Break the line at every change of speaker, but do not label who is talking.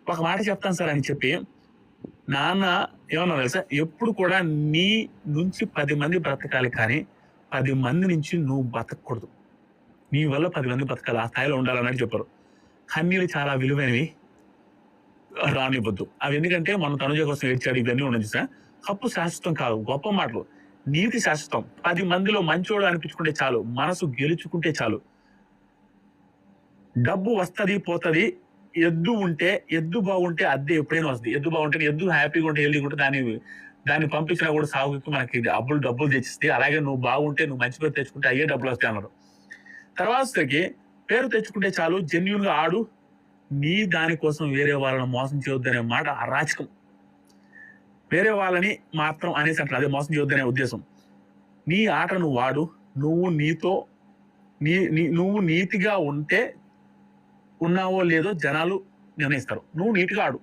ఒక మాట చెప్తాను సార్ అని చెప్పి నాన్న ఏమన్నారు తెలుసా? ఎప్పుడు కూడా నీ నుంచి 10 మంది బ్రతకాలి కానీ 10 మంది నుంచి నువ్వు బతకూడదు. నీ వల్ల 10 మంది బతకాలి. ఆ స్థాయిలో ఉండాలన్నట్టు చెప్పారు. కన్నీళ్ళు చాలా విలువైనవి. రానివ్వద్దు. అవి ఎందుకంటే మన తనుజ కోసం ఏడ్చాడు ఇవన్నీ ఉన్నది చూసా. కప్పు శాశ్వతం కాదు. గొప్ప మాటలు. నీతి శాశ్వతం. 10 మందిలో మంచోడు అనిపించుకుంటే చాలు. మనసు గెలుచుకుంటే చాలు. డబ్బు వస్తది, పోతది. ఎద్దు బాగుంటే అద్దె ఎప్పుడైనా వస్తది. ఎద్దు బాగుంటే ఎద్దు హ్యాపీగా ఉంటే, హెల్తీగా ఉంటే దాన్ని పంపించినా కూడా సాగుకి మనకి డబ్బులు తెచ్చిస్తాయి. అలాగే నువ్వు బాగుంటే, నువ్వు మంచి పేరు తెచ్చుకుంటే అయ్యే డబ్బులు వస్తాయి అన్నారు. తర్వాతకి పేరు తెచ్చుకుంటే చాలు, జెన్యూన్ గా ఆడు. నీ దానికోసం వేరే వాళ్ళని మోసం చేయొద్దనే మాట అరాచకం. వేరే వాళ్ళని మాత్రం అనేసి అంటారు. అదే మోసం చేయొద్దనే ఉద్దేశం. నీ ఆట నువ్వు వాడు. నువ్వు నీతో నువ్వు నీతిగా ఉంటే ఉన్నావో లేదో జనాలు నిర్ణయిస్తారు. నువ్వు నీట్‌గా ఆడు.